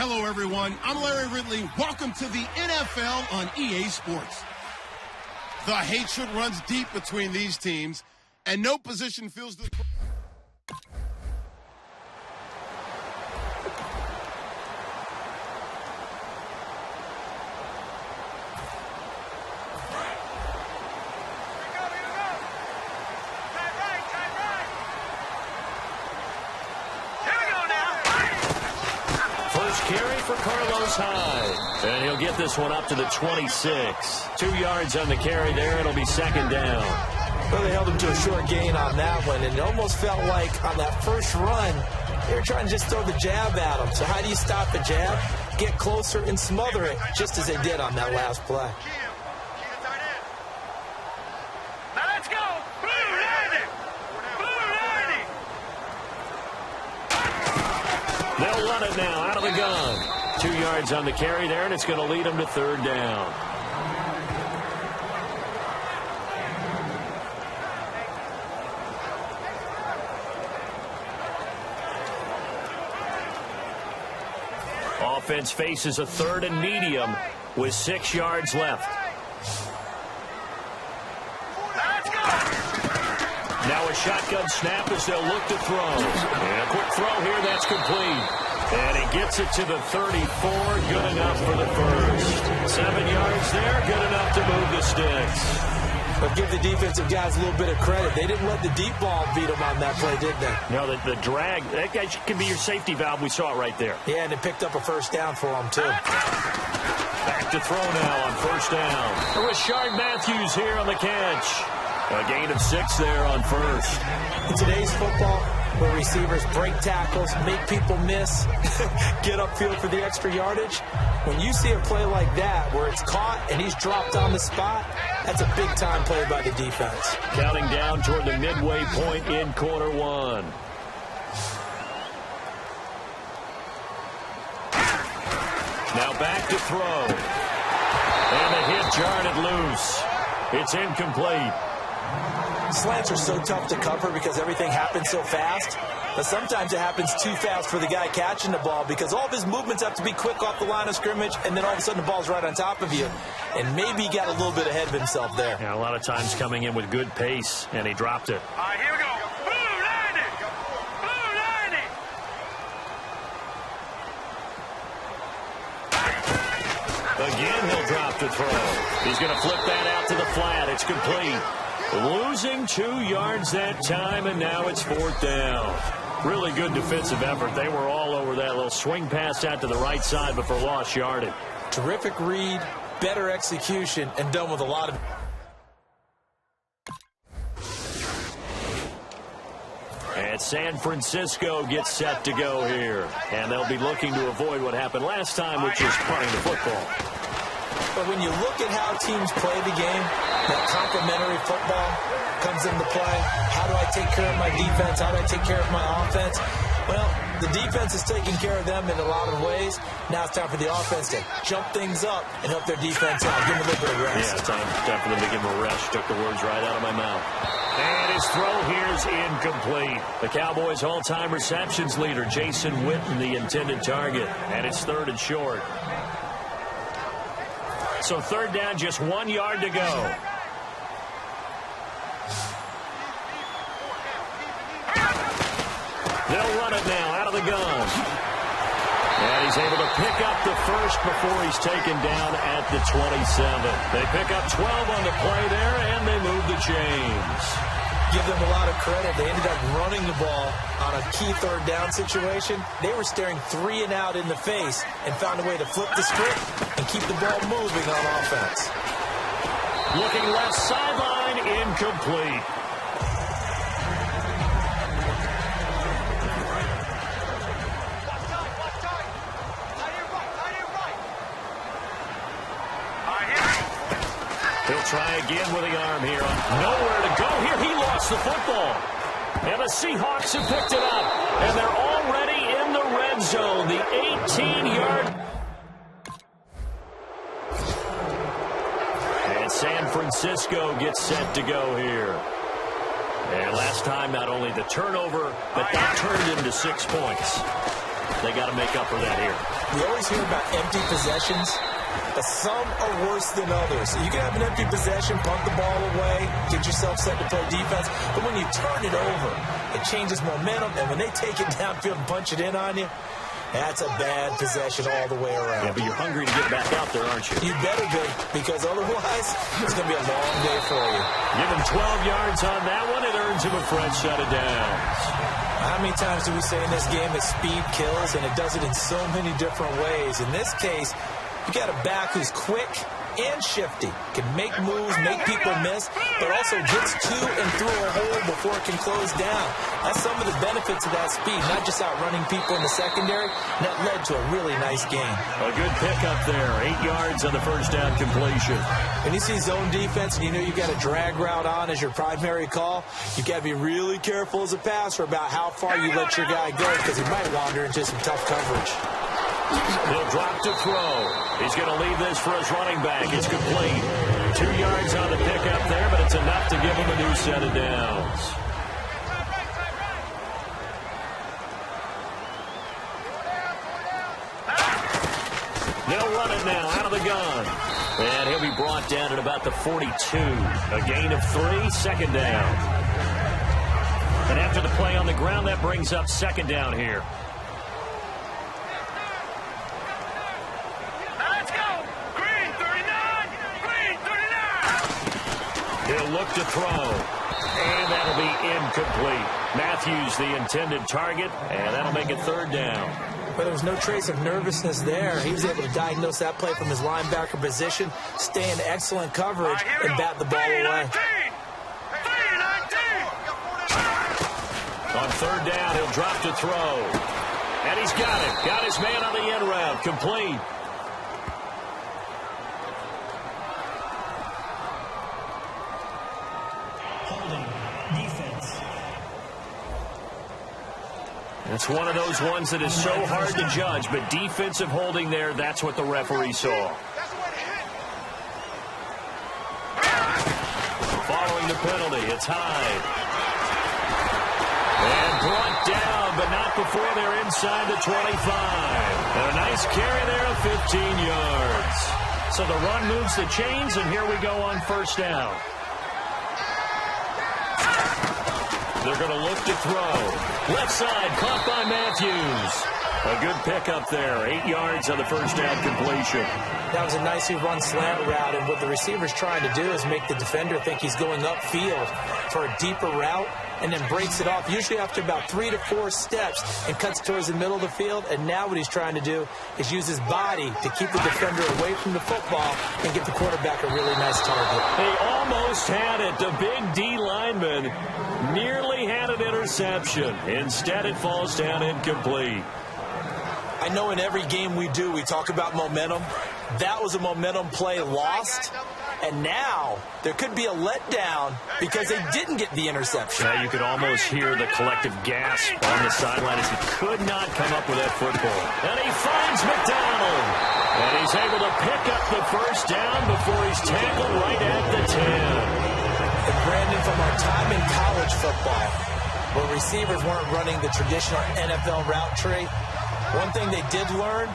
Hello, everyone. I'm Larry Ridley. Welcome to the NFL on EA Sports. The hatred runs deep between these teams, and no position feels the... Carry for Carlos Hyde. And he'll get this one up to the 26. 2 yards on the carry there. It'll be second down. Well, they held him to a short gain on that one, and it almost felt like on that first run, they were trying to just throw the jab at him. So how do you stop the jab? Get closer and smother it, just as they did on that last play. Now let's go. Blue 90. Blue 90. They'll run it now out of the gun. 2 yards on the carry there, and it's going to lead them to third down. Offense faces a third and medium with 6 yards left. Now a shotgun snap as they'll look to throw. And a quick throw here, that's complete. And he gets it to the 34, good enough for the first. 7 yards there, good enough to move the sticks. But give the defensive guys a little bit of credit. They didn't let the deep ball beat them on that play, did they? No, the drag, that guy can be your safety valve. We saw it right there. Yeah, and it picked up a first down for them, too. Back to throw now on first down. Rashard Matthews here on the catch. A gain of 6 there on first. In today's football, where receivers break tackles, make people miss, get upfield for the extra yardage, when you see a play like that where it's caught and he's dropped on the spot, that's a big-time play by the defense. Counting down toward the midway point in quarter one. Now back to throw. And the hit jarred it loose. It's incomplete. Slants are so tough to cover because everything happens so fast. But sometimes it happens too fast for the guy catching the ball because all of his movements have to be quick off the line of scrimmage, and then all of a sudden the ball's right on top of you. And maybe he got a little bit ahead of himself there. Yeah, a lot of times coming in with good pace, and he dropped it. All right, here we go. Blue 90. Blue 90. Again, he'll drop to throw. He's going to flip that out to the flat. It's complete. Losing 2 yards that time, and now it's fourth down. Really good defensive effort. They were all over that little swing pass out to the right side, but for lost yardage. Terrific read, better execution, and done with a lot of... And San Francisco gets set to go here. And they'll be looking to avoid what happened last time, which is punting the football. But when you look at how teams play the game, that complementary football comes into play. How do I take care of my defense? How do I take care of my offense? Well, the defense is taking care of them in a lot of ways. Now it's time for the offense to jump things up and help their defense out. Give them a little bit of rest. Yeah, time for them to give them a rest. Took the words right out of my mouth. And his throw here is incomplete. The Cowboys' all-time receptions leader, Jason Witten, the intended target. And it's third and short. So third down, just 1 yard to go. They'll run it now out of the gun. And he's able to pick up the first before he's taken down at the 27. They pick up 12 on the play there, and they move the chains. Give them a lot of credit. They ended up running the ball on a key third down situation. They were staring 3 and out in the face and found a way to flip the script and keep the ball moving on offense. Looking left sideline, incomplete. He'll try again with the arm here. Nowhere to go here. He lost the football. And the Seahawks have picked it up. And they're already in the red zone. The 18-yard. And San Francisco gets set to go here. And last time, not only the turnover, but that turned into 6 points. They got to make up for that here. We always hear about empty possessions, but some are worse than others. You can have an empty possession, punt the ball away, get yourself set to play defense, but when you turn it over, it changes momentum, and when they take it downfield and punch it in on you, that's a bad possession all the way around. Yeah, but you're hungry to get back out there, aren't you? You better be, because otherwise, it's going to be a long day for you. Give him 12 yards on that one. It earns him a fresh set of downs. How many times do we say in this game that speed kills, and it does it in so many different ways? In this case, you got a back who's quick and shifty, can make moves, make people miss, but also gets to and through a hole before it can close down. That's some of the benefits of that speed, not just outrunning people in the secondary. And that led to a really nice game. A good pickup there, 8 yards on the first down completion. When you see zone defense and you know you've got a drag route on as your primary call, you've got to be really careful as a passer about how far you let your guy go, because he might wander into some tough coverage. He'll drop to throw. He's going to leave this for his running back. It's complete. 2 yards on the pickup there, but it's enough to give him a new set of downs. They'll run it now out of the gun. And he'll be brought down at about the 42. A gain of 3, second down. And after the play on the ground, that brings up second down here. He'll look to throw, and that'll be incomplete. Matthews, the intended target, and that'll make it third down. But there was no trace of nervousness there. He was able to diagnose that play from his linebacker position, stay in excellent coverage, and bat the ball away. On third down, he'll drop to throw. And he's got it. Got his man on the end route. Complete. It's one of those ones that is so hard to judge, but defensive holding there, that's what the referee saw. Following the penalty, it's Hyde. And brought down, but not before they're inside the 25. And a nice carry there of 15 yards. So the run moves the chains, and here we go on first down. They're going to look to throw. Left side, caught by Matthews. A good pickup there. 8 yards on the first down completion. That was a nicely run slant route, and what the receiver's trying to do is make the defender think he's going upfield for a deeper route, and then breaks it off, usually after about 3 to 4 steps, and cuts towards the middle of the field. And now what he's trying to do is use his body to keep the defender away from the football and give the quarterback a really nice target. They almost had it. The big D lineman nearly had an interception. Instead, it falls down incomplete. I know in every game we do, we talk about momentum. That was a momentum play lost. And now there could be a letdown because they didn't get the interception. Yeah, you could almost hear the collective gasp on the sideline as he could not come up with that football. And he finds McDonald. And he's able to pick up the first down before he's tackled right at the 10. And Brandon, from our time in college football, where receivers weren't running the traditional NFL route tree, one thing they did learn,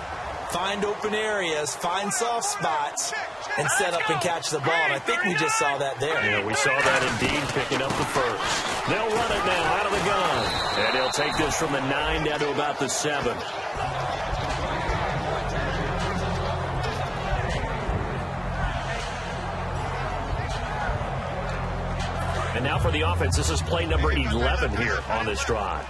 find open areas, find soft spots, and set up and catch the ball. And I think we just saw that there. Yeah, we saw that indeed, picking up the first. They'll run it now out of the gun. And he'll take this from the 9 down to about the 7. And now for the offense, this is play number 11 here on this drive.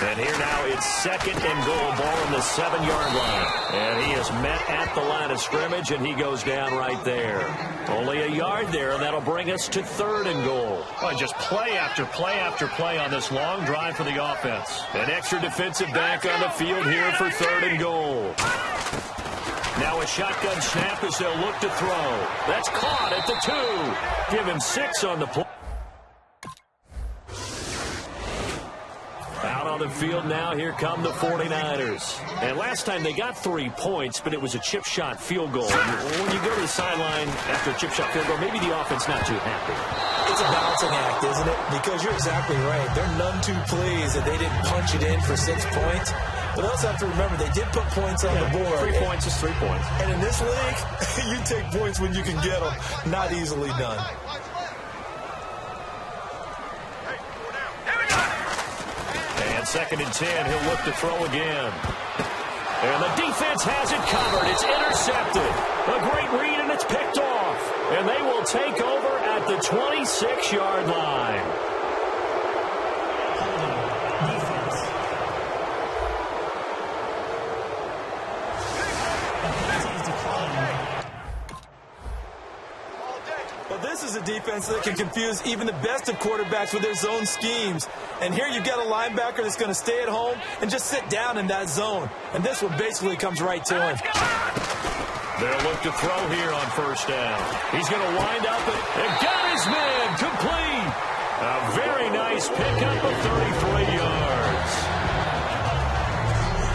And here now it's second and goal, ball on the 7-yard line. And he is met at the line of scrimmage, and he goes down right there. Only a yard there, and that'll bring us to third and goal. Oh, just play after play after play on this long drive for the offense. An extra defensive back on the field here for third and goal. Now a shotgun snap as they'll look to throw. That's caught at the 2. Give him 6 on the play. Out on on the field now. Here come the 49ers. And last time they got 3 points, but it was a chip shot field goal. And when you go to the sideline after a chip shot field goal, maybe the offense not too happy. It's a balancing act, isn't it? Because you're exactly right. They're none too pleased that they didn't punch it in for 6 points. But also have to remember, they did put points on the board. 3 points is 3 points. And in this league, you take points when you can get them. Not easily done. And 2nd and 10, he'll look to throw again. And the defense has it covered. It's intercepted. A great read, and it's picked off. And they will take over at the 26-yard line. This is a defense that can confuse even the best of quarterbacks with their zone schemes. And here you've got a linebacker that's going to stay at home and just sit down in that zone. And this one basically comes right to him. They'll look to throw here on 1st down. He's going to wind up and got his man complete. A very nice pickup of 33 yards.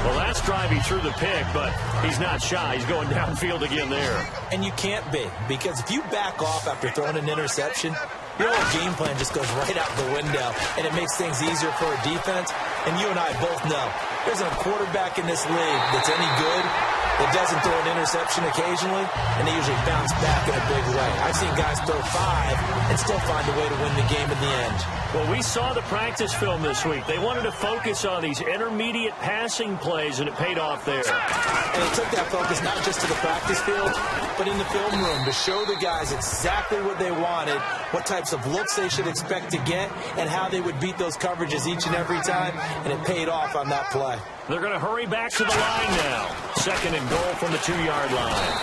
Well, last drive he threw the pick, but he's not shy. He's going downfield again there. And you can't be, because if you back off after throwing an interception, your whole game plan just goes right out the window, and it makes things easier for a defense. And you and I both know there's a quarterback in this league that's any good that doesn't throw an interception occasionally, and they usually bounce back in a big way. I've seen guys throw 5 and still find a way to win the game in the end. Well, we saw the practice film this week. They wanted to focus on these intermediate passing plays, and it paid off there. And it took that focus not just to the practice field, but in the film room to show the guys exactly what they wanted, what types of looks they should expect to get, and how they would beat those coverages each and every time, and it paid off on that play. They're going to hurry back to the line now. 2nd and goal from the 2-yard line.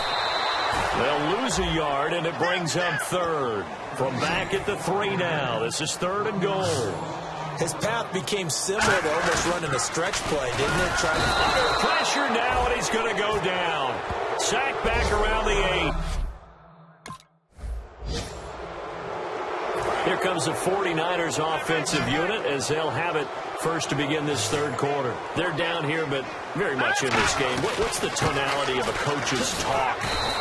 They'll lose a yard, and it brings up 3rd. From back at the 3 now. This is 3rd and goal. His path became similar to almost running a stretch play, didn't it? Trying to under pressure now, and he's going to go down. Sacked back around the 8. Here comes the 49ers offensive unit as they'll have it first to begin this 3rd quarter. They're down here, but very much in this game. What's the tonality of a coach's talk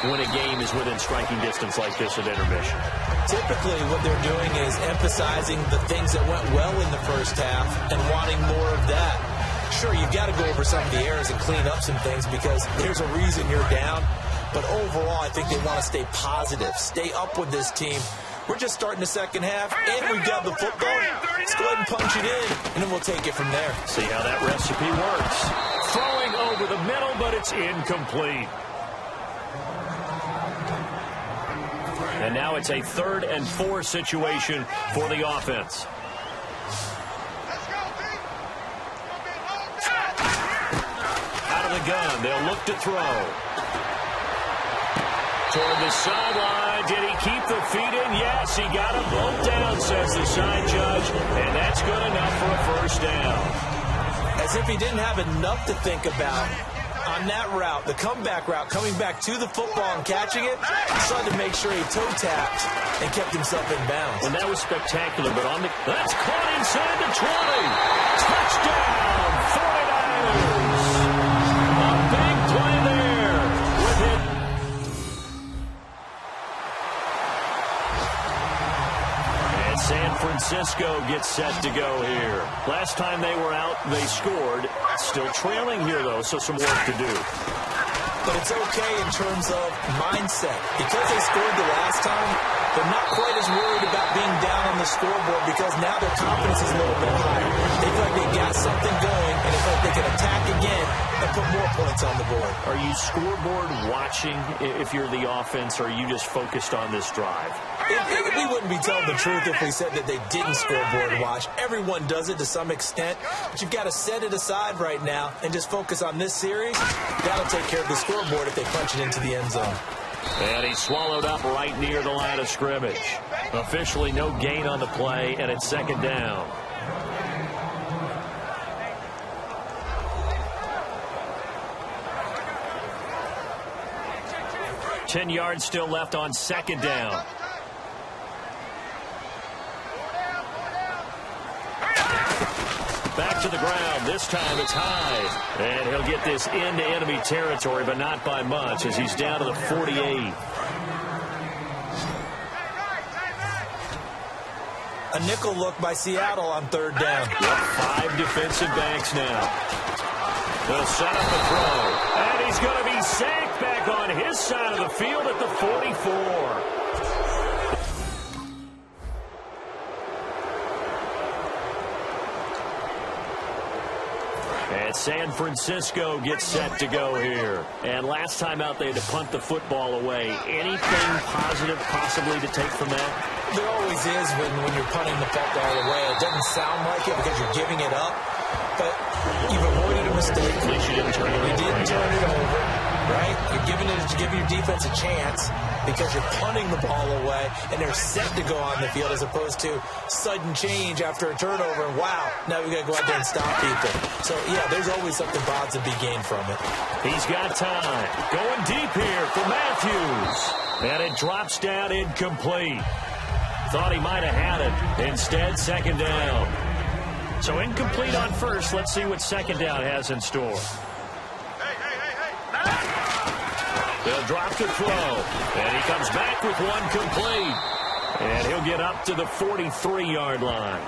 when a game is within striking distance like this at intermission? Typically, what they're doing is emphasizing the things that went well in the first half and wanting more of that. Sure, you've got to go over some of the errors and clean up some things because there's a reason you're down. But overall, I think they want to stay positive, stay up with this team. We're just starting the second half, and we've got the football. Let's go ahead and punch it in, and then we'll take it from there. See how that recipe works. Throwing over the middle, but it's incomplete. And now it's a 3rd and 4 situation for the offense. Out of the gun, they'll look to throw. Toward the sideline, did he keep the feet in? Yes, he got him both down, says the side judge, and that's good enough for a 1st down. As if he didn't have enough to think about on that route, the comeback route, coming back to the football and catching it, he decided to make sure he toe tapped and kept himself in bounds. And that was spectacular, but on the that's caught inside the 20. Touchdown, 49ers. A big play there with it. And San Francisco gets set to go here. Last time they were out, they scored. Still trailing here, though, so some work to do. But it's okay in terms of mindset. Because they scored the last time, they're not quite as worried about being down on the scoreboard because now their confidence is a little bit higher. They feel like they got something going, and they feel like they can attack again and put more points on the board. Are you scoreboard watching if you're the offense, or are you just focused on this drive? We wouldn't be telling the truth if we said that they didn't scoreboard watch. Everyone does it to some extent, but you've got to set it aside right now and just focus on this series. That'll take care of the scoreboard if they punch it into the end zone. And he swallowed up right near the line of scrimmage. Officially no gain on the play, and it's 2nd down. Ten yards still left on 2nd down. Back to the ground. This time it's high. And he'll get this into enemy territory, but not by much as he's down to the 48. A nickel look by Seattle on third down. Yep, 5 defensive backs now. They'll set up the throw. And he's going to be sacked back on his side of the field at the 44. And San Francisco gets set to go here. And last time out, they had to punt the football away. Anything positive possibly to take from that? There always is when you're punting the football away. It doesn't sound like it because you're giving it up, but you've avoided a mistake. At least you didn't turn it over. You didn't turn it over, right? You're giving your defense a chance because you're punting the ball away, and they're set to go on the field as opposed to sudden change after a turnover. And wow, now we got to go out there and stop people. So, yeah, there's always something positive to be gained from it. He's got time. Going deep here for Matthews. And it drops down incomplete. Thought he might have had it. Instead, second down. So incomplete on first. Let's see what second down has in store. They'll drop to throw. And he comes back with one complete. And he'll get up to the 43-yard line.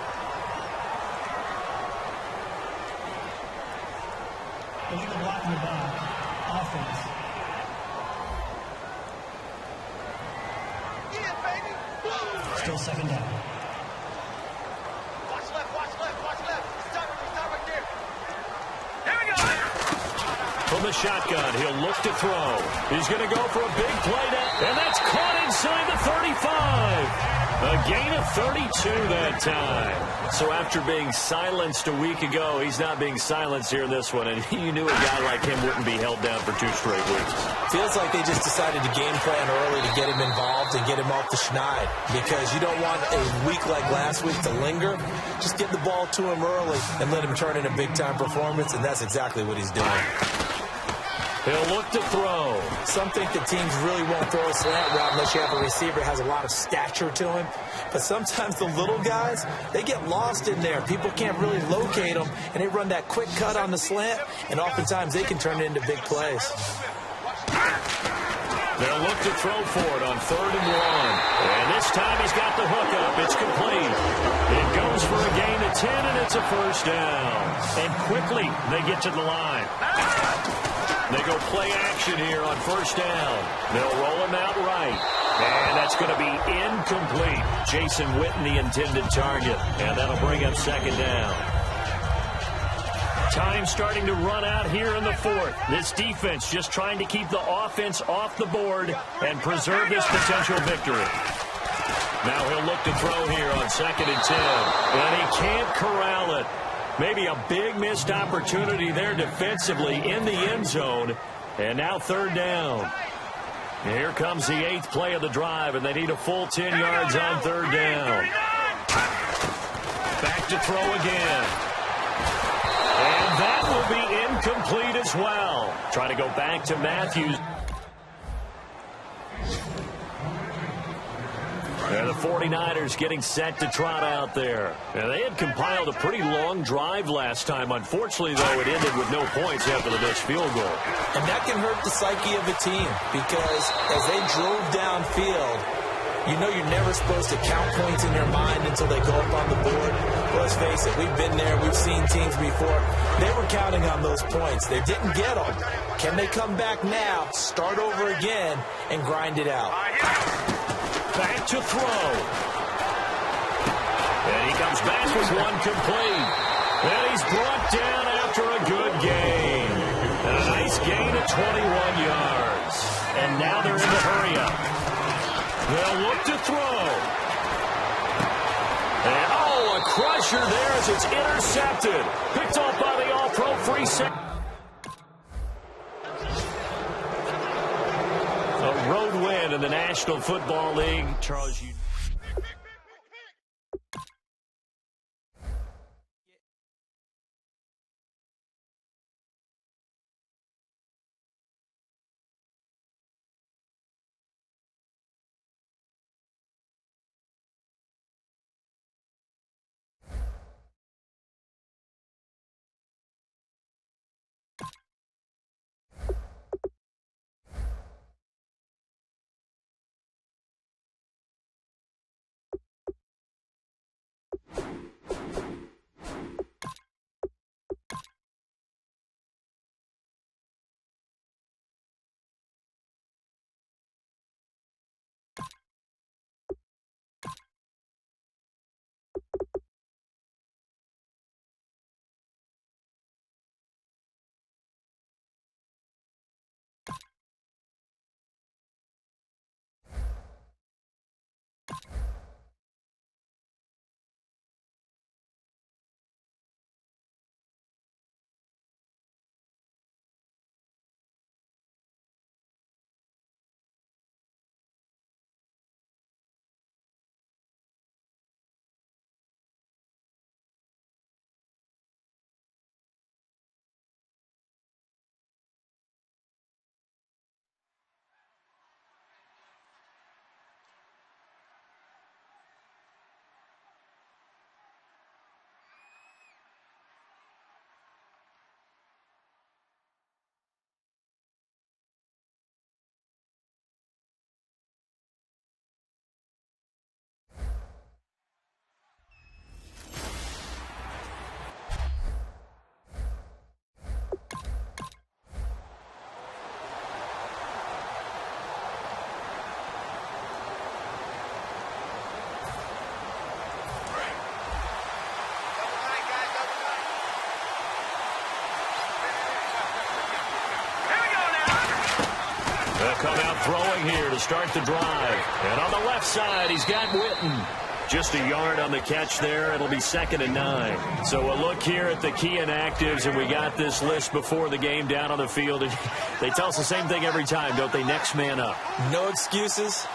Illegal blocking the ball. Offense. Still second down. Watch left, watch left, watch left. Stop right there. Here we go. From the shotgun, he'll look to throw. He's going to go for a big play now, and that's caught inside the 35. A gain of 32 that time. So after being silenced a week ago, he's not being silenced here in this one, and you knew a guy like him wouldn't be held down for 2 straight weeks. Feels like they just decided to game plan early to get him involved and get him off the schneid because you don't want a week like last week to linger. Just get the ball to him early and let him turn in a big-time performance, and that's exactly what he's doing. He'll look to throw. Some think that teams really won't throw a slant route unless you have a receiver that has a lot of stature to him. But sometimes the little guys, they get lost in there. People can't really locate them, and they run that quick cut on the slant, and oftentimes they can turn it into big plays. They'll look to throw for it on 3rd and 1. And this time he's got the hook up. It's complete. It goes for a gain of 10, and it's a first down. And quickly they get to the line. They go play action here on first down. They'll roll him out right. And that's going to be incomplete. Jason Witten, the intended target. And that'll bring up second down. Time starting to run out here in the 4th. This defense just trying to keep the offense off the board and preserve this potential victory. Now he'll look to throw here on 2nd and 10. And he can't corral it. Maybe a big missed opportunity there defensively in the end zone. And now 3rd down. And here comes the 8th play of the drive, and they need a full 10 yards on 3rd down. Back to throw again. And that will be incomplete as well. Try to go back to Matthews. And the 49ers getting set to trot out there. And they had compiled a pretty long drive last time. Unfortunately, though, it ended with no points after the missed field goal. And that can hurt the psyche of a team because as they drove downfield, you know you're never supposed to count points in your mind until they go up on the board. Let's face it, we've been there. We've seen teams before. They were counting on those points. They didn't get them. Can they come back now, start over again, and grind it out? Back to throw. And he comes back with one complete. And he's brought down after a good gain. And a nice gain of 21 yards. And now they're in the hurry-up. They'll look to throw. And, a crusher there as it's intercepted. Picked off by the All-Pro free safety. A road win in the National Football League. Charles, you... They'll come out throwing here to start the drive. And on the left side, he's got Witten. Just a yard on the catch there. It'll be 2nd and 9. So a look here at the key inactives, and we got this list before the game down on the field. And they tell us the same thing every time, don't they? Next man up. No excuses.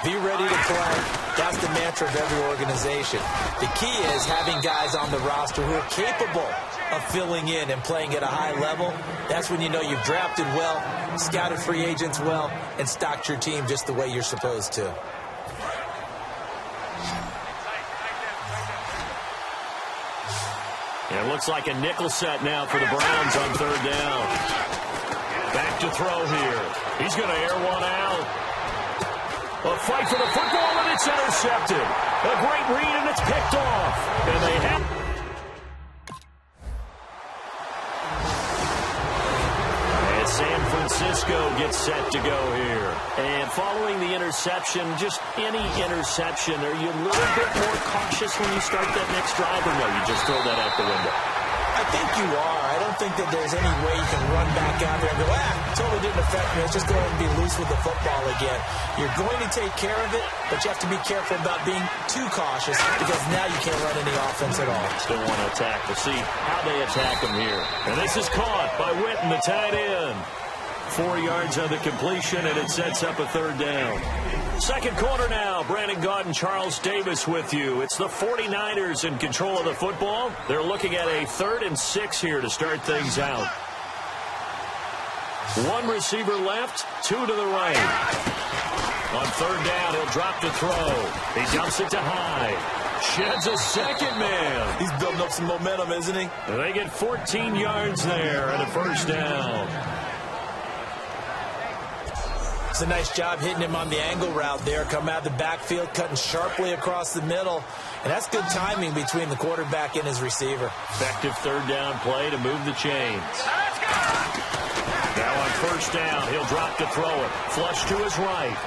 Be ready to play. That's the mantra of every organization. The key is having guys on the roster who are capable of filling in and playing at a high level. That's when you know you've drafted well, scouted free agents well, and stocked your team just the way you're supposed to. It looks like a nickel set now for the Browns on 3rd down. Back to throw here. He's going to air one out. A fight for the football, and it's intercepted. A great read, and it's picked off. And they have... And San Francisco gets set to go here. And following the interception, just any interception, are you a little bit more cautious when you start that next drive, or no, you just throw that out the window? I think you are. I don't think that there's any way you can run back out there and go, totally didn't affect me. Let's just go ahead and be loose with the football again. You're going to take care of it, but you have to be careful about being too cautious because now you can't run any offense at all. Still want to attack. We'll see how they attack him here. And this is caught by Witten, the tight end. 4 yards on the completion, and it sets up a 3rd down. Second quarter now. Brandon Gaudin and Charles Davis with you. It's the 49ers in control of the football. They're looking at a 3rd and 6 here to start things out. 1 receiver left, 2 to the right. On 3rd down, he'll drop the throw. He dumps it to Hyde. Sheds a second man. He's building up some momentum, isn't he? They get 14 yards there and a 1st down. It's a nice job hitting him on the angle route there. Come out of the backfield, cutting sharply across the middle. And that's good timing between the quarterback and his receiver. Effective 3rd down play to move the chains. Now on 1st down, he'll drop to throw it. Flush to his right.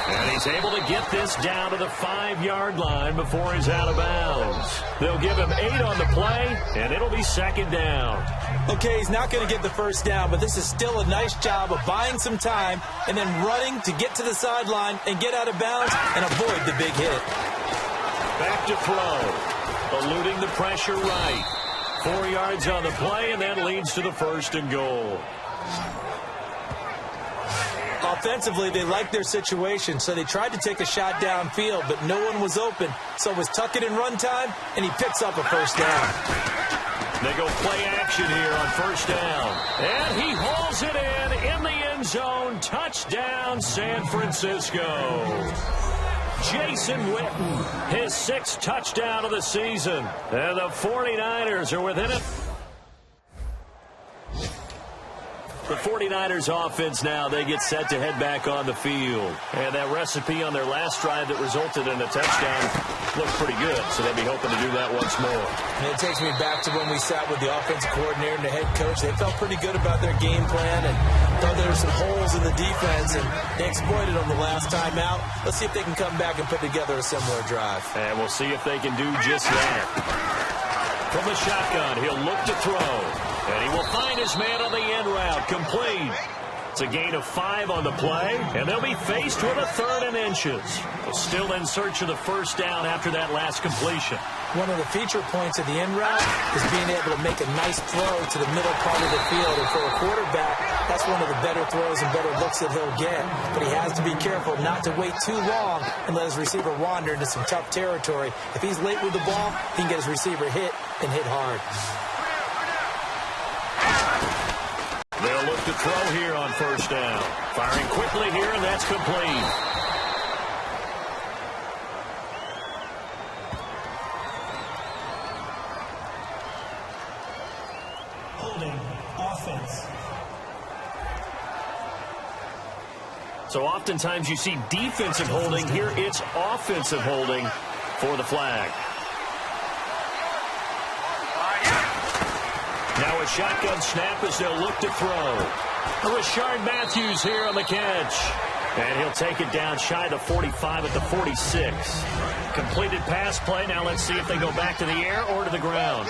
And he's able to get this down to the 5-yard line before he's out of bounds. They'll give him 8 on the play, and it'll be 2nd down. Okay, he's not going to get the 1st down, but this is still a nice job of buying some time and then running to get to the sideline and get out of bounds and avoid the big hit. Back to throw. Eluding the pressure right. 4 yards on the play, and that leads to the 1st and goal. Offensively, they liked their situation, so they tried to take a shot downfield, but no one was open. So it was tuck it in run time, and he picks up a 1st down. They go play action here on 1st down. And he hauls it in the end zone. Touchdown, San Francisco. Jason Witten, his 6th touchdown of the season. And the 49ers are within it. The 49ers offense now, they get set to head back on the field. And that recipe on their last drive that resulted in a touchdown looked pretty good, so they'll be hoping to do that once more. And it takes me back to when we sat with the offensive coordinator and the head coach. They felt pretty good about their game plan and thought there were some holes in the defense, and they exploited them the last time out. Let's see if they can come back and put together a similar drive. And we'll see if they can do just that. From the shotgun, he'll look to throw. And he will find his man on the end route, complete. It's a gain of 5 on the play, and they'll be faced with a 3rd and inches. They're still in search of the first down after that last completion. One of the feature points of the end route is being able to make a nice throw to the middle part of the field. And for a quarterback, that's one of the better throws and better looks that he'll get. But he has to be careful not to wait too long and let his receiver wander into some tough territory. If he's late with the ball, he can get his receiver hit and hit hard. They'll look to throw here on first down. Firing quickly here, and that's complete. Holding. Offense. So oftentimes you see defensive holding. Here it's offensive holding for the flag. Now a shotgun snap as they'll look to throw. Rashard Matthews here on the catch. And he'll take it down shy of the 45 at the 46. Completed pass play. Now let's see if they go back to the air or to the ground.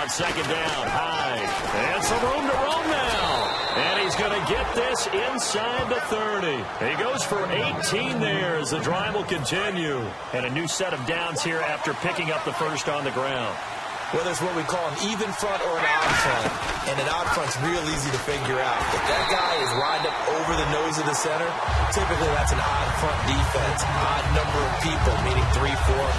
On second down, Hyde. And some room to roam now. And he's going to get this inside the 30. He goes for 18 there as the drive will continue. And a new set of downs here after picking up the first on the ground. Whether it's what we call an even front or an odd front, and an odd front's real easy to figure out. If that guy is lined up over the nose of the center, typically that's an odd front defense. Odd number of people, meaning 3-4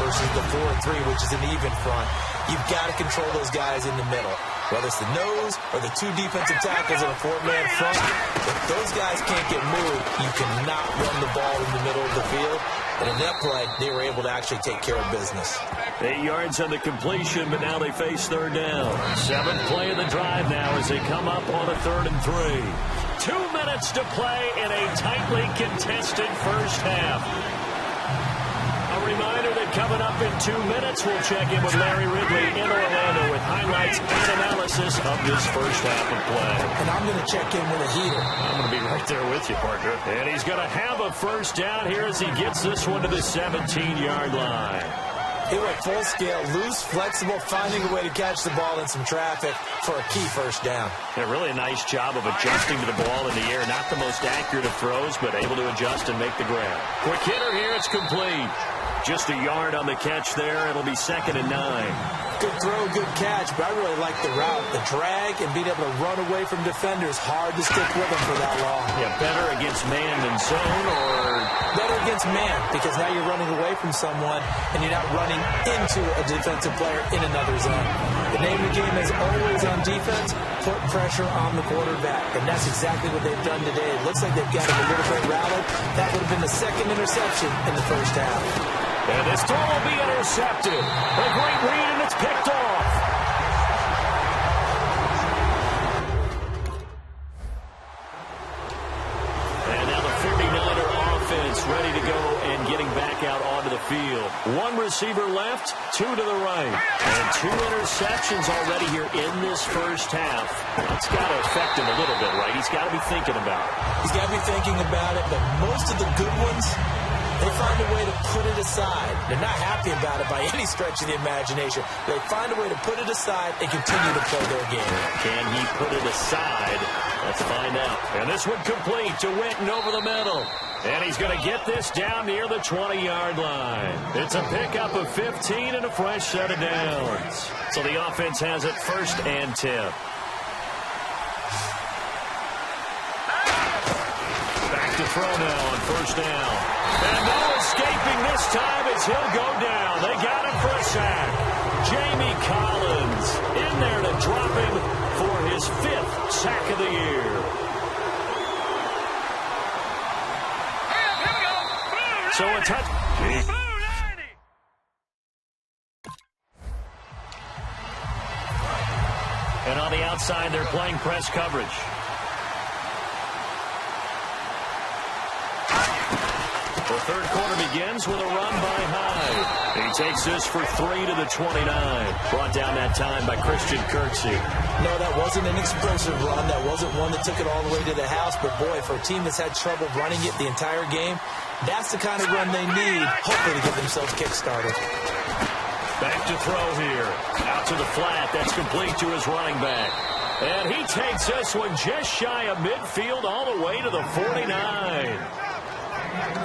versus the 4-3, which is an even front. You've got to control those guys in the middle. Whether it's the nose or the 2 defensive tackles in a 4-man front, if those guys can't get moved, you cannot run the ball in the middle of the field. And in that play, they were able to actually take care of business. 8 yards on the completion, but now they face third down. 7th play of the drive now as they come up on a 3rd and 3. 2 minutes to play in a tightly contested first half. A reminder that coming up in 2 minutes, we'll check in with Larry Ridley in Orlando with highlights and analysis of this first half of play. And I'm going to check in with a heater. I'm going to be right there with you, partner. And he's going to have a first down here as he gets this one to the 17-yard line. He went full scale, loose, flexible, finding a way to catch the ball in some traffic for a key first down. Yeah, really a nice job of adjusting to the ball in the air. Not the most accurate of throws, but able to adjust and make the grab. Quick hitter here, it's complete. Just a yard on the catch there. It'll be 2nd and 9. Good throw, good catch, but I really like the route. The drag and being able to run away from defenders. Hard to stick with them for that long. Yeah, better against man than zone, or better against man, because now you're running away from someone and you're not running into a defensive player in another zone. The name of the game is always on defense, put pressure on the quarterback, and that's exactly what they've done today. It looks like they've got him a little bit rattled. That would have been the 2nd interception in the first half. And this throw will be intercepted. A great read, and it's picked off. And now the 49er offense ready to go and getting back out onto the field. 1 receiver left, 2 to the right. And 2 interceptions already here in this first half. That's got to affect him a little bit, right? He's got to be thinking about it. He's got to be thinking about it, but most of the good ones, they find a way to put it aside. They're not happy about it by any stretch of the imagination. They find a way to put it aside and continue to play their game. Can he put it aside? Let's find out. And this one complete to Witten over the middle. And he's going to get this down near the 20-yard line. It's a pickup of 15 and a fresh set of downs. So the offense has it 1st and 10. Back to throw now on first down. And no escaping this time as he'll go down. They got him for a sack. Jamie Collins in there to drop him for his 5th sack of the year. So a touch. outside. They're playing press coverage. The third quarter begins with a run by Hyde. He takes this for 3 to the 29. Brought down that time by Christian Kirksey. No, that wasn't an explosive run. That wasn't one that took it all the way to the house. But, boy, for a team that's had trouble running it the entire game, that's the kind of run they need, hopefully, to get themselves kick-started. Back to throw here. Out to the flat. That's complete to his running back. And he takes this one just shy of midfield all the way to the 49.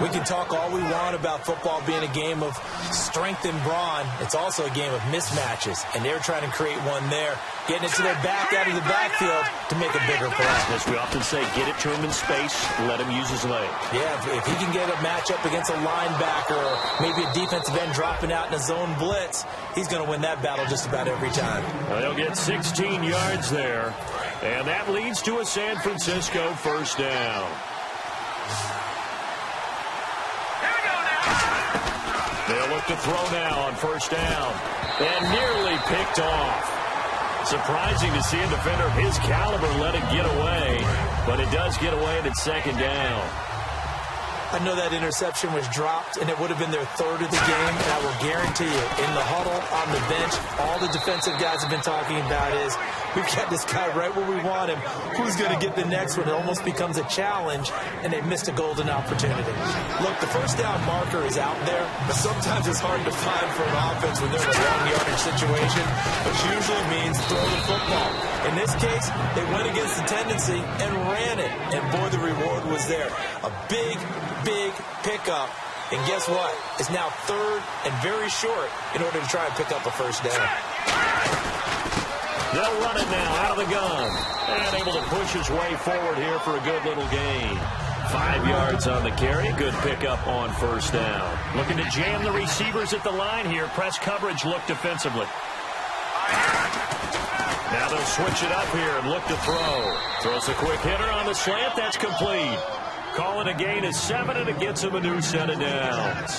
We can talk all we want about football being a game of strength and brawn. It's also a game of mismatches, and they're trying to create one there, getting it to their back out of the backfield to make a bigger play. As we often say, get it to him in space, let him use his leg. Yeah, if he can get a matchup against a linebacker or maybe a defensive end dropping out in a zone blitz, he's going to win that battle just about every time. Well, they'll get 16 yards there, and that leads to a San Francisco first down. They'll look to throw now on first down. And nearly picked off. Surprising to see a defender of his caliber let it get away. But it does get away at its second down. I know that interception was dropped, and it would have been their third of the game. And I will guarantee you, in the huddle, on the bench, all the defensive guys have been talking about is, we've got this guy right where we want him. Who's going to get the next one? It almost becomes a challenge, and they missed a golden opportunity. Look, the first down marker is out there, but sometimes it's hard to find for an offense when they're in a long yardage situation, which usually means throw the football. In this case, they went against the tendency and ran it, and boy, the reward was there. A big pickup, and guess what? It's now third and very short in order to try and pick up a first down. They'll run it now out of the gun. And able to push his way forward here for a good little gain. 5 yards on the carry. Good pickup on first down. Looking to jam the receivers at the line here. Press coverage look defensively. Now they'll switch it up here and look to throw. Throws a quick hitter on the slant. That's complete. Calling a gain of 7, and it gets him a new set of downs.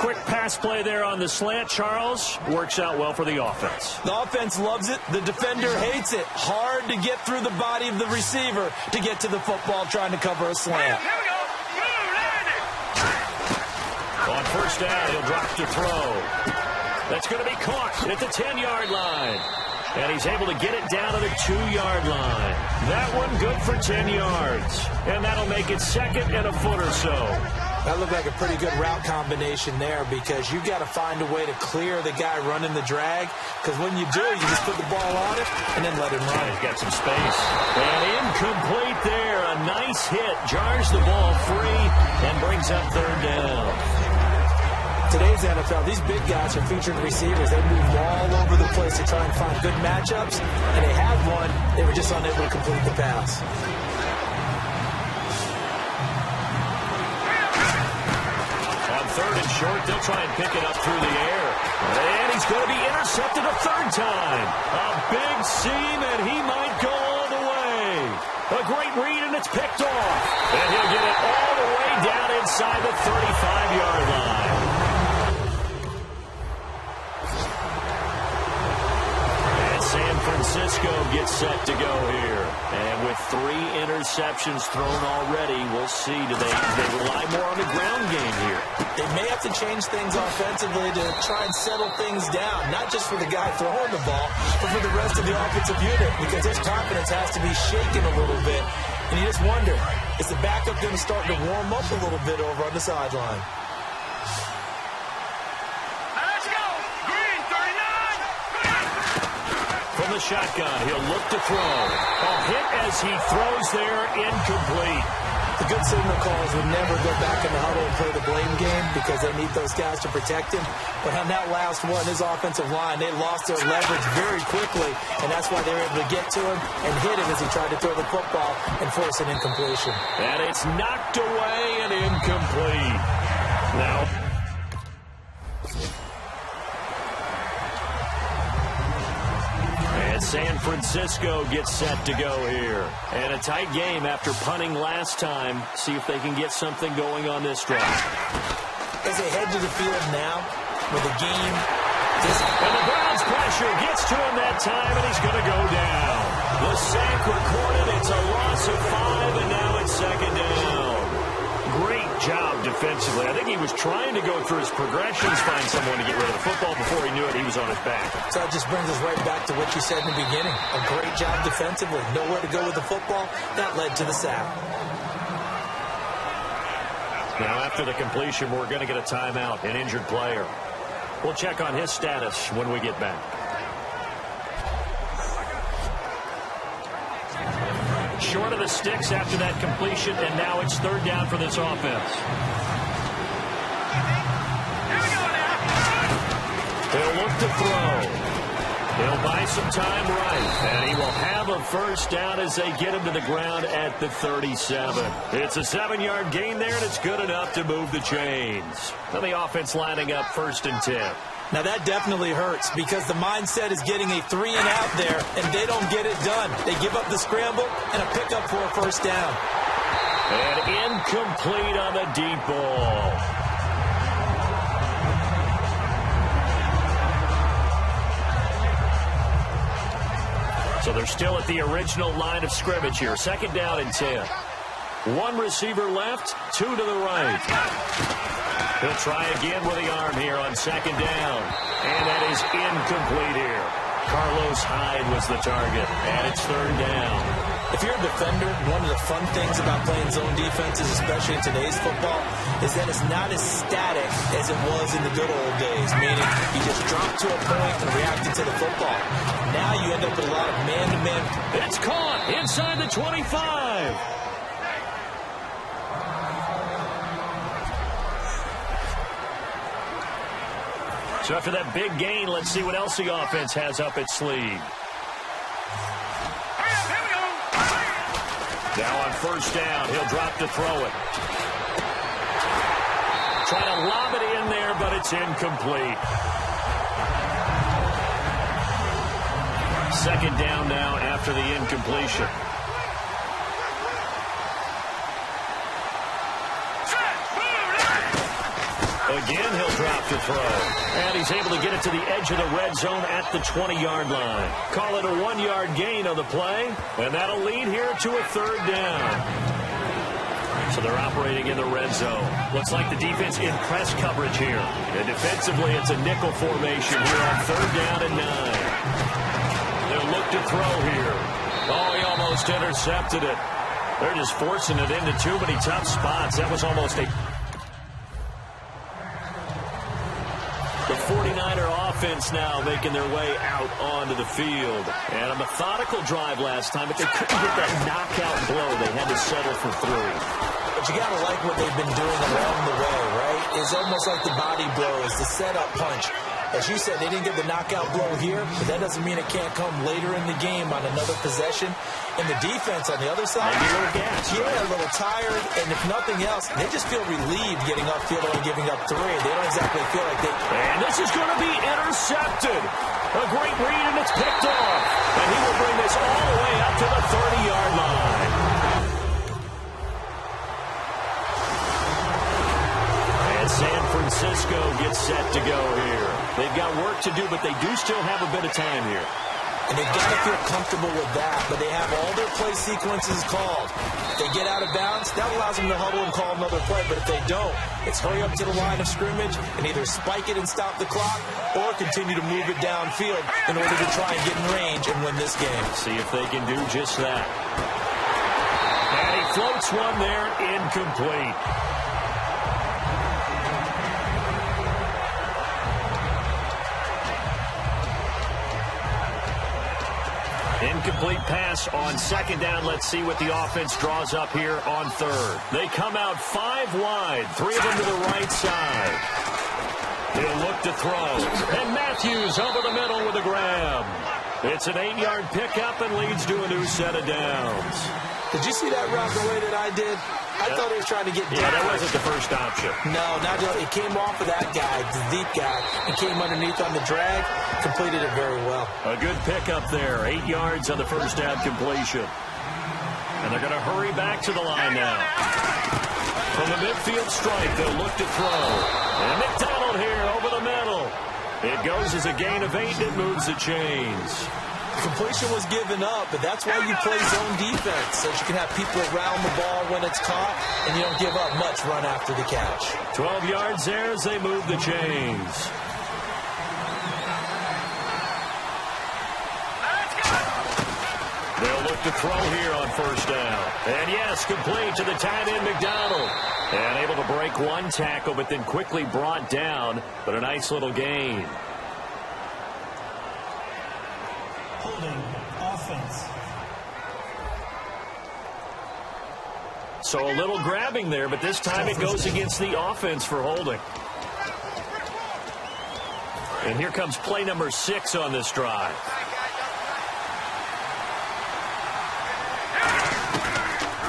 Quick pass play there on the slant, Charles. Works out well for the offense. The offense loves it. The defender hates it. Hard to get through the body of the receiver to get to the football trying to cover a slant. Here we go. On first down, he'll drop to throw. That's going to be caught at the 10-yard line. And he's able to get it down to the 2-yard line. That one good for 10 yards. And that'll make it second and a foot or so. That looked like a pretty good route combination there because you've got to find a way to clear the guy running the drag. Because when you do, you just put the ball on it and then let him run. He's got some space. And incomplete there. A nice hit. Jars the ball free and brings up third down. Today's NFL, these big guys are featured receivers. They move all over the place to try and find good matchups, and they had one. They were just unable to complete the pass. On third and short, they'll try and pick it up through the air. And he's going to be intercepted a third time. A big seam, and he might go all the way. A great read, and it's picked off. And he'll get it all the way down inside the 35-yard line. San Francisco gets set to go here. And with 3 interceptions thrown already, we'll see. Do they rely more on the ground game here? They may have to change things offensively to try and settle things down, not just for the guy throwing the ball, but for the rest of the offensive unit, because his confidence has to be shaken a little bit. And you just wonder, is the backup going to start to warm up a little bit over on the sideline? From the shotgun, he'll look to throw. A hit as he throws there, incomplete. The good signal calls would never go back in the huddle and play the blame game because they need those guys to protect him. But on that last one, his offensive line, they lost their leverage very quickly, and that's why they were able to get to him and hit him as he tried to throw the football and force an incompletion. And it's knocked away and incomplete. Now, San Francisco gets set to go here. And a tight game after punting last time. See if they can get something going on this drive. As they head to the field now with a game And the Browns' pressure gets to him that time, and he's going to go down. The sack recorded. It's a loss of 5, and now it's second down. Great job defensively. I think he was trying to go through his progressions, find someone to get rid of the football. Before he knew it, he was on his back. So that just brings us right back to what you said in the beginning. A great job defensively. Nowhere to go with the football. That led to the sack. Now, after the completion, we're going to get a timeout, an injured player. We'll check on his status when we get back. Short of the sticks after that completion, and now it's third down for this offense. They'll look to throw. He'll buy some time right, and he will have a first down as they get him to the ground at the 37. It's a 7-yard gain there, and it's good enough to move the chains. And the offense lining up 1st and 10. Now, that definitely hurts because the mindset is getting a 3-and-out there, and they don't get it done. They give up the scramble and a pickup for a first down. And incomplete on the deep ball. So they're still at the original line of scrimmage here. 2nd down and 10. 1 receiver left, 2 to the right. He'll try again with the arm here on 2nd down. And that is incomplete here. Carlos Hyde was the target, and it's 3rd down. If you're a defender, one of the fun things about playing zone defenses, especially in today's football, is that it's not as static as it was in the good old days, meaning you just drop to a point and reacted to the football. Now you end up with a lot of man-to-man. It's caught inside the 25. So after that big gain, let's see what else the offense has up its sleeve. Now on 1st down, he'll drop to throw it. Try to lob it in there, but it's incomplete. 2nd down now after the incompletion. Again, he'll drop to throw. And he's able to get it to the edge of the red zone at the 20-yard line. Call it a 1-yard gain on the play. And that'll lead here to a 3rd down. So they're operating in the red zone. Looks like the defense in press coverage here. And defensively, it's a nickel formation here on 3rd down and 9. They'll look to throw here. Oh, he almost intercepted it. They're just forcing it into too many tough spots. That was almost a... The 49er offense now making their way out onto the field. And a methodical drive last time, but they couldn't get that knockout blow. They had to settle for 3. But you got to like what they've been doing along the way, right? It's almost like the body blows, the setup punch. As you said, they didn't get the knockout blow here, but that doesn't mean it can't come later in the game on another possession. And the defense on the other side, maybe a little gas, a little tired, and if nothing else, they just feel relieved getting upfield and giving up 3. They don't exactly feel like they... And this is going to be intercepted. A great read, and it's picked off. And he will bring this all the way up to the 30-yard line. And San Francisco gets set to go here. They've got work to do, but they do still have a bit of time here. And they've got to feel comfortable with that, but they have all their play sequences called. If they get out of bounds, that allows them to huddle and call another play, but if they don't, it's hurry up to the line of scrimmage and either spike it and stop the clock or continue to move it downfield in order to try and get in range and win this game. See if they can do just that. And he floats one there, incomplete. Incomplete pass on 2nd down. Let's see what the offense draws up here on 3rd. They come out 5 wide, 3 of them to the right side. He'll look to throw. And Matthews over the middle with a grab. It's an 8-yard pickup and leads to a new set of downs. Did you see that route the way that I did? I thought he was trying to get down. Yeah, that wasn't the first option. No, it came off of that guy, the deep guy, and came underneath on the drag. Completed it very well. A good pickup there. 8 yards on the first down completion. And they're going to hurry back to the line now. From the midfield stripe, they'll look to throw. And McDonald here over the middle. It goes as a gain of 8, and it moves the chains. The completion was given up, but that's why you play zone defense, so you can have people around the ball when it's caught, and you don't give up much run after the catch. 12 yards there as they move the chains. They'll look to throw here on first down. And yes, complete to the tight end, McDonald. And able to break one tackle, but then quickly brought down. But a nice little gain. Holding offense. So a little grabbing there, but this time it goes against the offense for holding. And here comes play number 6 on this drive.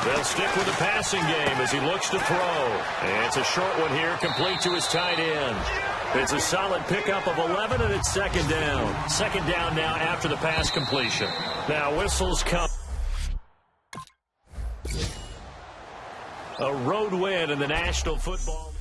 They'll stick with the passing game as he looks to throw. And it's a short one here, complete to his tight end. It's a solid pickup of 11, and it's second down. Second down now after the pass completion. Now whistles come. A road win in the National Football League.